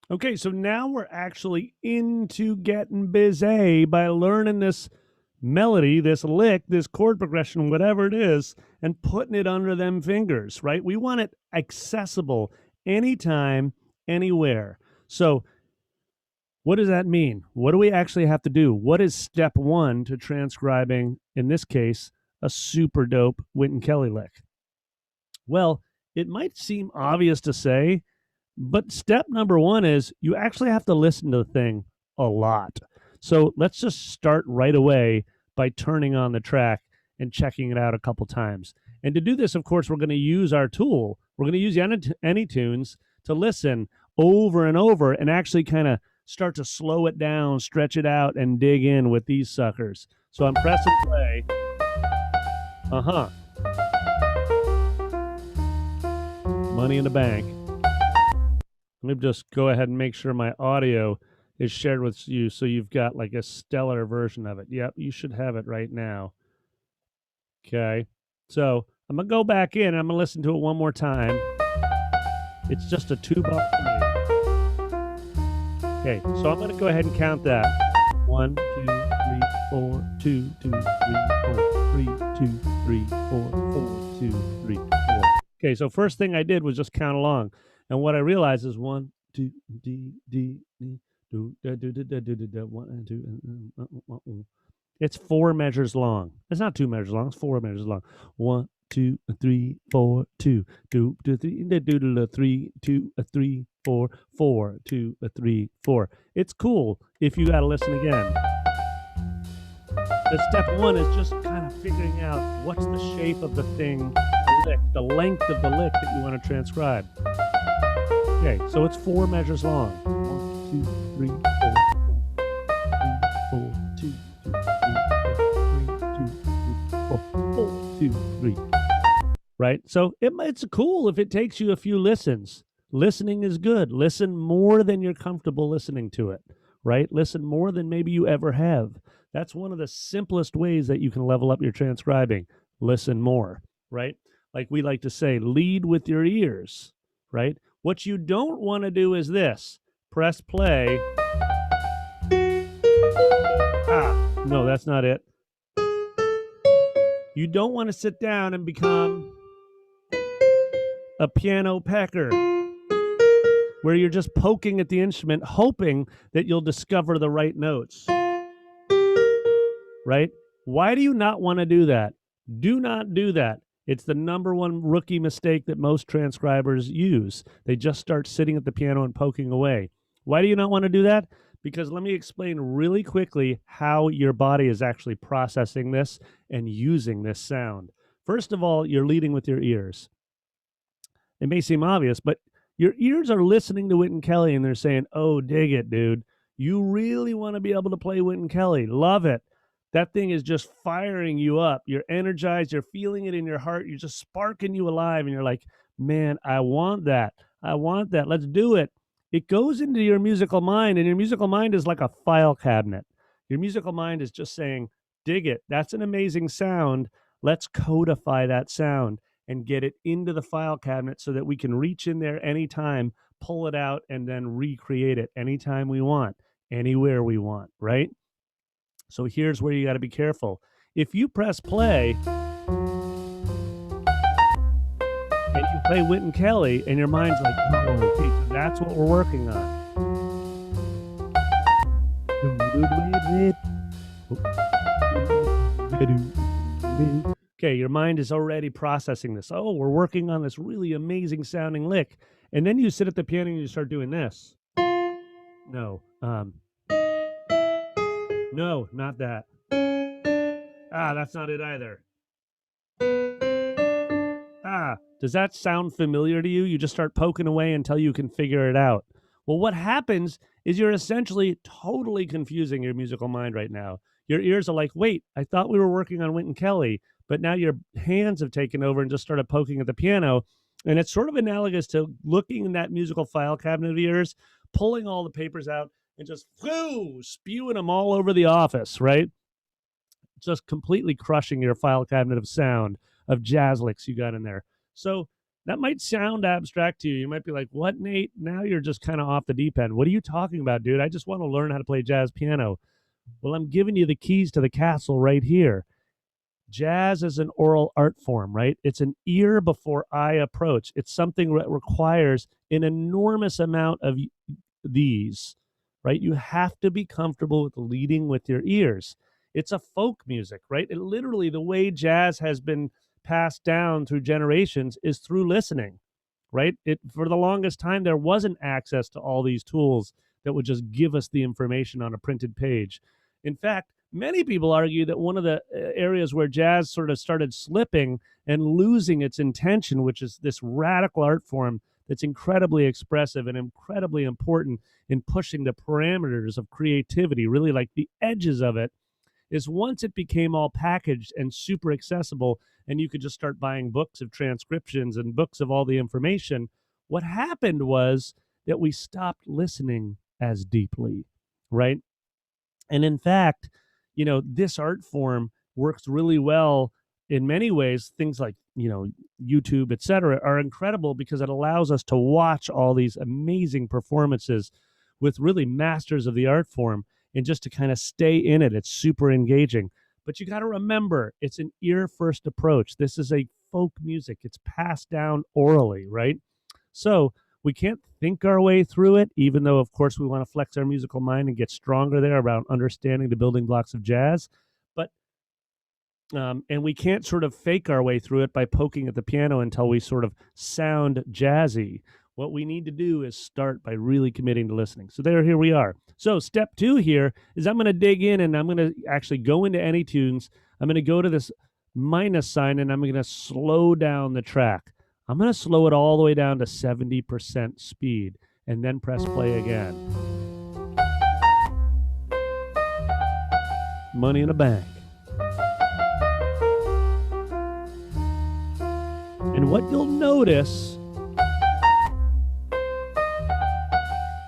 Okay, so now we're actually into getting busy by learning this melody, this lick, this chord progression, whatever it is, and putting it under them fingers, right? We want it accessible anytime, anywhere. So, what does that mean? What do we actually have to do? What is step one to transcribing, in this case, a super dope Wynton Kelly lick? Well, it might seem obvious to say, but step number one is you actually have to listen to the thing a lot. So let's just start right away by turning on the track and checking it out a couple times. And to do this, of course, we're going to use our tool. We're going to use AnyTunes to listen over and over and actually kind of start to slow it down, stretch it out, and dig in with these suckers. So I'm pressing play. Money in the bank. Let me just go ahead and make sure my audio is shared with you so you've got like a stellar version of it. Yep, you should have it right now. Okay. So I'm going to go back in and I'm going to listen to it one more time. It's just a $2 for me. Okay, so I'm going to go ahead and count that. 1, 2, 3, 4, 2, 2, 3, 4, 3, 2, 3, 4, 4, 2, 3, 4. Okay, so first thing I did was just count along. And what I realized is 1, 2, D, D, D, do, da, do, da, da, do, da, da, 1, 2. It's 4 measures long. It's not 2 measures long. It's 4 measures long. 1, 2, 3, 4, 2, do, do, 3, do, do, 3, 2, 3, 4, 4, 2, 3, 4. It's cool if you got to listen again. The step one is just kind of figuring out what's the shape of the thing, the lick, the length of the lick that you want to transcribe. Okay, so it's 4 measures long. 1, 2, 3, 4, 2, 2, 3, 4, 2, 3. Right? So it's cool if it takes you a few listens. Listening is good. Listen more than you're comfortable listening to it, right? Listen more than maybe you ever have. That's one of the simplest ways that you can level up your transcribing. Listen more, right? Like we like to say, lead with your ears, right? What you don't want to do is this. Press play. No, that's not it. You don't want to sit down and become a piano pecker where you're just poking at the instrument, hoping that you'll discover the right notes. Right? Why do you not want to do that? Do not do that. It's the number one rookie mistake that most transcribers use. They just start sitting at the piano and poking away. Why do you not want to do that? Because let me explain really quickly how your body is actually processing this and using this sound. First of all, you're leading with your ears. It may seem obvious, but your ears are listening to Wynton Kelly and they're saying, oh, dig it, dude. You really want to be able to play Wynton Kelly. Love it. That thing is just firing you up. You're energized. You're feeling it in your heart. You're just sparking you alive. And you're like, man, I want that. I want that. Let's do it. It goes into your musical mind, and your musical mind is like a file cabinet. Your musical mind is just saying, dig it. That's an amazing sound. Let's codify that sound and get it into the file cabinet so that we can reach in there anytime, pull it out, and then recreate it anytime we want, anywhere we want, right? So here's where you got to be careful. If you press play and you play Wynton Kelly and your mind's like, oh, okay, so that's what we're working on. Okay, your mind is already processing this. Oh, we're working on this really amazing sounding lick. And then you sit at the piano and you start doing this. No, no, not that. That's not it either. Does that sound familiar to you? You just start poking away until you can figure it out. Well, what happens is you're essentially totally confusing your musical mind right now. Your ears are like, wait, I thought we were working on Wynton Kelly, but now your hands have taken over and just started poking at the piano. And it's sort of analogous to looking in that musical file cabinet of yours, pulling all the papers out and just spewing them all over the office, right? Just completely crushing your file cabinet of sound, of jazz licks you got in there. So That might sound abstract to you. You might be like, what, Nate? Now you're just kind of off the deep end. What are you talking about, dude? I just want to learn how to play jazz piano. Well, I'm giving you the keys to the castle right here. Jazz is an oral art form, right? It's an ear before eye approach. It's something that requires an enormous amount of these, right? You have to be comfortable with leading with your ears. It's a folk music, right? It literally, the way jazz has been passed down through generations is through listening, right? It for the longest time there wasn't access to all these tools that would just give us the information on a printed page. In fact, many people argue that one of the areas where jazz sort of started slipping and losing its intention, which is this radical art form that's incredibly expressive and incredibly important in pushing the parameters of creativity, really like the edges of it, is once it became all packaged and super accessible and you could just start buying books of transcriptions and books of all the information, what happened was that we stopped listening as deeply, right? And in fact, this art form works really well in many ways. Things like, YouTube, et cetera, are incredible because it allows us to watch all these amazing performances with really masters of the art form and just to kind of stay in it. It's super engaging. But you got to remember, it's an ear first approach. This is a folk music, it's passed down orally, right? So we can't think our way through it, even though, of course, we want to flex our musical mind and get stronger there around understanding the building blocks of jazz. But and we can't sort of fake our way through it by poking at the piano until we sort of sound jazzy. What we need to do is start by really committing to listening. So here we are. So step 2 here is I'm going to dig in and I'm going to actually go into any tunes. I'm going to go to this minus sign and I'm going to slow down the track. I'm going to slow it all the way down to 70% speed and then press play again. Money in the Bank. And what you'll notice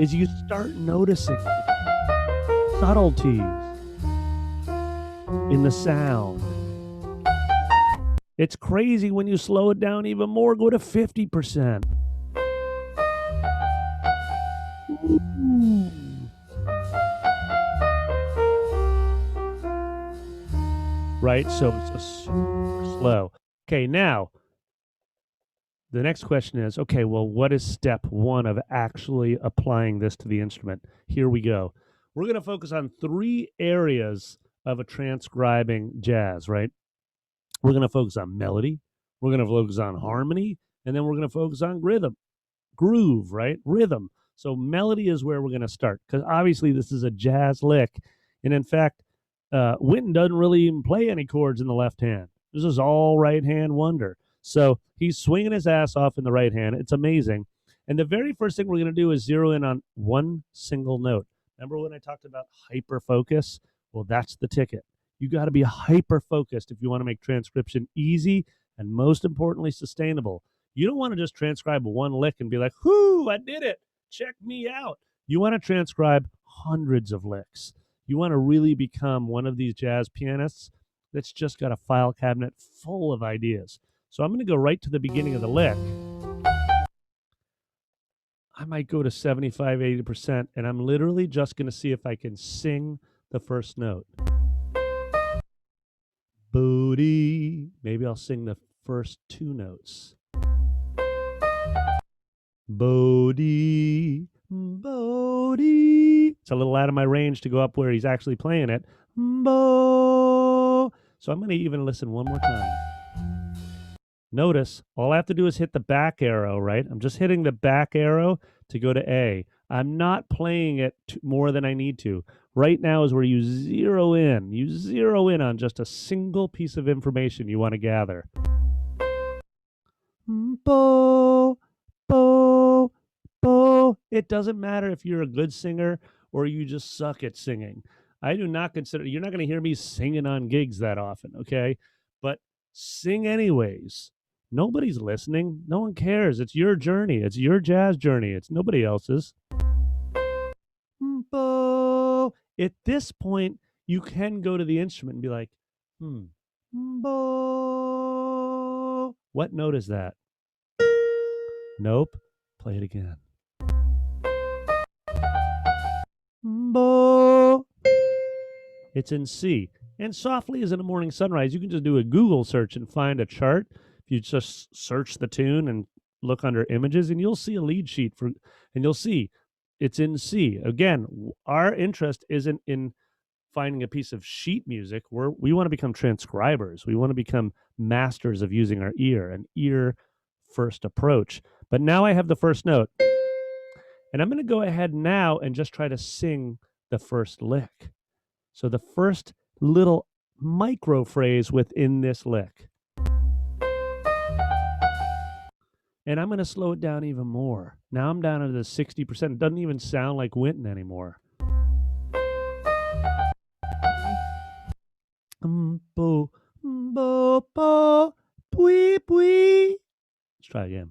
is you start noticing subtleties in the sound. It's crazy when you slow it down even more, go to 50%. Ooh. Right? So it's super slow. Okay, now, the next question is, okay, well, what is step 1 of actually applying this to the instrument? Here we go. We're going to focus on 3 areas of a transcribing jazz, right? We're going to focus on melody, we're going to focus on harmony, and then we're going to focus on rhythm, groove, right? Rhythm. So melody is where we're going to start because obviously this is a jazz lick. And in fact, Wynton doesn't really even play any chords in the left hand. This is all right hand wonder. So he's swinging his ass off in the right hand. It's amazing. And the very first thing we're going to do is zero in on one single note. Remember when I talked about hyper focus? Well, that's the ticket. You got to be hyper focused if you want to make transcription easy and most importantly, sustainable. You don't want to just transcribe one lick and be like, whoo, I did it. Check me out. You want to transcribe hundreds of licks. You want to really become one of these jazz pianists that's just got a file cabinet full of ideas. So I'm going to go right to the beginning of the lick. I might go to 75, 80%, and I'm literally just going to see if I can sing the first note. Booty. Maybe I'll sing the first 2 notes. Bodie, Bodie. It's a little out of my range to go up where he's actually playing it. Bo. So I'm going to even listen one more time. Notice, all I have to do is hit the back arrow, right? I'm just hitting the back arrow to go to A. I'm not playing it more than I need to. Right now is where you zero in. You zero in on just a single piece of information you want to gather. Bo, bo, bo. It doesn't matter if you're a good singer or you just suck at singing. I do not consider, you're not going to hear me singing on gigs that often, okay? But sing anyways. Nobody's listening. No one cares. It's your journey. It's your jazz journey. It's nobody else's. Bo. At this point, you can go to the instrument and be like, Bo. What note is that? Nope. Play it again. Bo. It's in C. And softly as in a morning sunrise, you can just do a Google search and find a chart. If you just search the tune and look under images, and you'll see a lead sheet for, and you'll see it's in C. Again, our interest isn't in finding a piece of sheet music. We want to become transcribers. We want to become masters of using our ear, an ear first approach. But now I have the first note. And I'm going to go ahead now and just try to sing the first lick. So the first little micro phrase within this lick. And I'm going to slow it down even more. Now I'm down to the 60%. It doesn't even sound like Wynton anymore. Bo, bo, bo, bwee, bwee. Let's try again.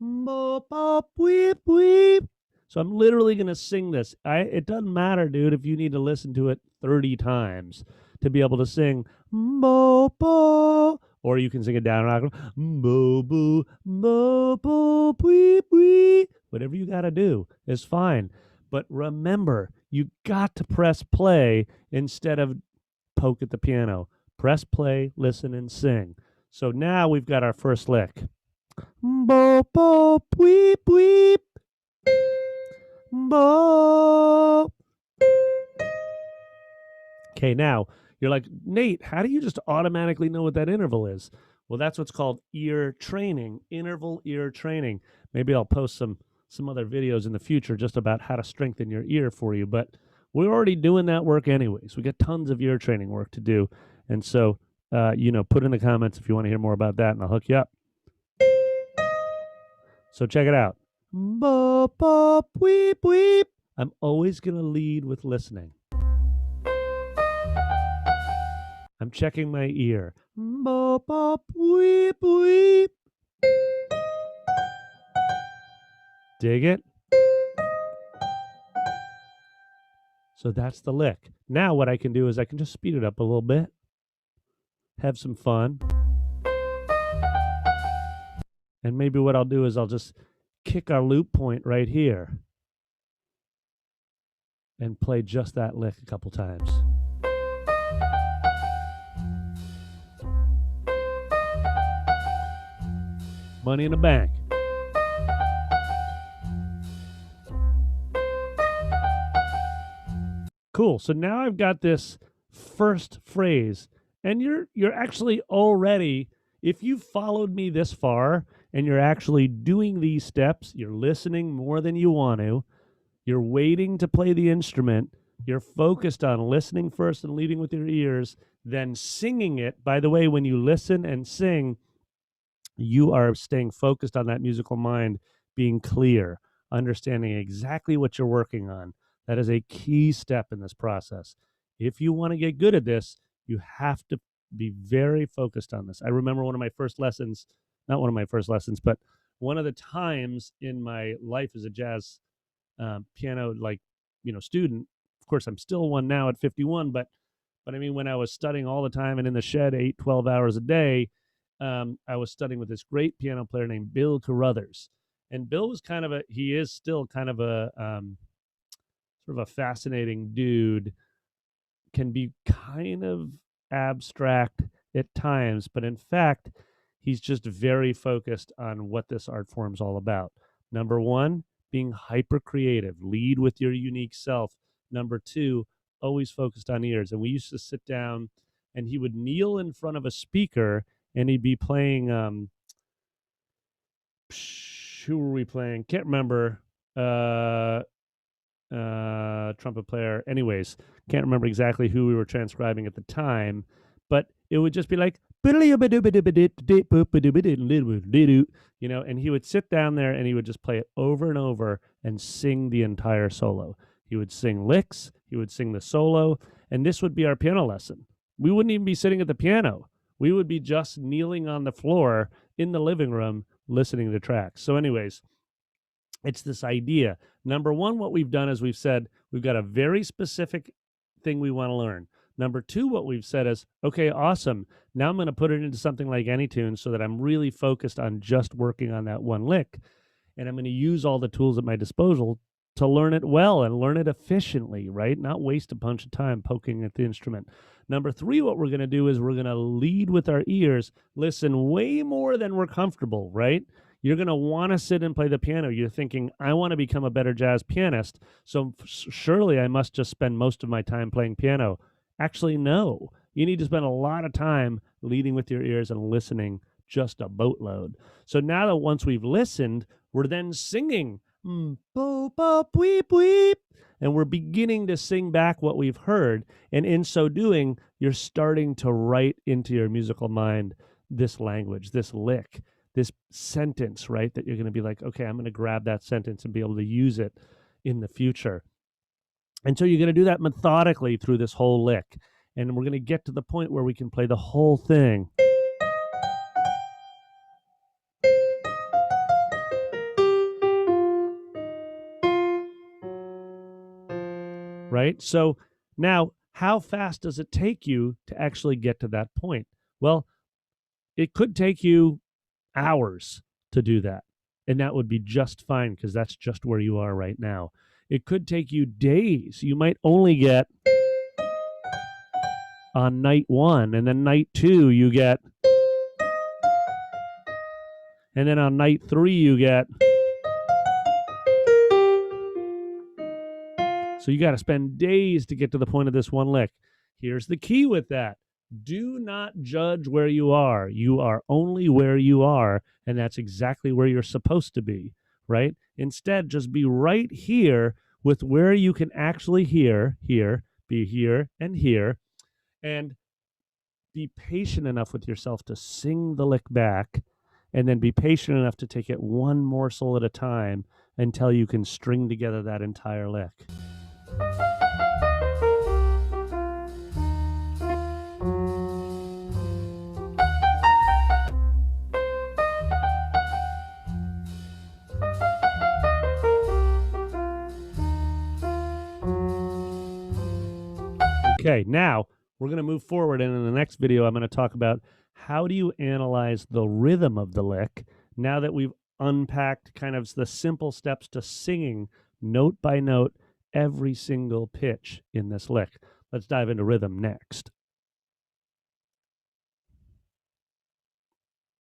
Bo, bo, bwee, bwee. So I'm literally going to sing this. It doesn't matter, dude, if you need to listen to it 30 times to be able to sing bo, bo. Or you can sing it down and bo, bo, bo, bo, bwee, bwee. Whatever you got to do is fine. But remember, you got to press play instead of poke at the piano. Press play, listen, and sing. So now we've got our first lick. Bo, bo, bwee, bwee. Bo. Okay, now you're like, Nate, how do you just automatically know what that interval is? Well, that's what's called ear training, interval ear training. Maybe I'll post some other videos in the future just about how to strengthen your ear for you. But we're already doing that work anyways. We got tons of ear training work to do. And so, put in the comments if you want to hear more about that, and I'll hook you up. So check it out. Bo, bo, weep, weep. I'm always going to lead with listening. I'm checking my ear. Bo, bo, weep, weep. Dig it? So that's the lick. Now what I can do is I can just speed it up a little bit. Have some fun. And maybe what I'll do is I'll just kick our loop point right here and play just that lick a couple times. Money in the bank. Cool. So now I've got this first phrase, and you're actually already, if you've followed me this far and you're actually doing these steps, you're listening more than you want to, you're waiting to play the instrument, you're focused on listening first and leading with your ears, then singing it. By the way, when you listen and sing, you are staying focused on that musical mind, being clear, understanding exactly what you're working on. That is a key step in this process. If you want to get good at this, you have to be very focused on this. I remember one of my first lessons, not one of my first lessons, but one of the times in my life as a jazz piano, student. Of course, I'm still one now at 51, but I mean, when I was studying all the time and in the shed 12 hours a day, I was studying with this great piano player named Bill Carruthers. And Bill was he is still kind of a sort of a fascinating dude, can be kind of abstract at times, but in fact, he's just very focused on what this art form is all about. Number one, being hyper creative, lead with your unique self. Number two, always focused on ears. And we used to sit down and he would kneel in front of a speaker and he'd be playing, who were we playing? Can't remember. Trumpet player. Anyways, can't remember exactly who we were transcribing at the time, but it would just be like, and he would sit down there and he would just play it over and over and sing the entire solo. He would sing licks, he would sing the solo, and this would be our piano lesson. We wouldn't even be sitting at the piano. We would be just kneeling on the floor in the living room listening to tracks. So anyways, it's this idea. Number one, what we've done is we've said we've got a very specific thing we want to learn. Number two, what we've said is, okay, awesome. Now I'm going to put it into something like AnyTunes so that I'm really focused on just working on that one lick. And I'm going to use all the tools at my disposal to learn it well and learn it efficiently, right? Not waste a bunch of time poking at the instrument. Number three, what we're going to do is we're going to lead with our ears, listen way more than we're comfortable, right? You're going to want to sit and play the piano. You're thinking, I want to become a better jazz pianist, so surely I must just spend most of my time playing piano. Actually, no. You need to spend a lot of time leading with your ears and listening just a boatload. So now that once we've listened, we're then singing, bo, bo, weep, weep, and we're beginning to sing back what we've heard. And in so doing, you're starting to write into your musical mind this language, this lick, this sentence, right? That you're going to be like, okay, I'm going to grab that sentence and be able to use it in the future. And so you're going to do that methodically through this whole lick. And we're going to get to the point where we can play the whole thing. Right? So now, how fast does it take you to actually get to that point? Well, it could take you hours to do that. And that would be just fine because that's just where you are right now. It could take you days. You might only get on night one, and then night two, you get, and then on night three, you get. So you got to spend days to get to the point of this one lick. Here's the key with that. Do not judge where you are. You are only where you are, and that's exactly where you're supposed to be, right? Instead, just be right here with where you can actually hear, be here, and be patient enough with yourself to sing the lick back, and then be patient enough to take it one morsel at a time until you can string together that entire lick. Okay, now we're going to move forward, and in the next video, I'm going to talk about how do you analyze the rhythm of the lick now that we've unpacked kind of the simple steps to singing note by note every single pitch in this lick. Let's dive into rhythm next.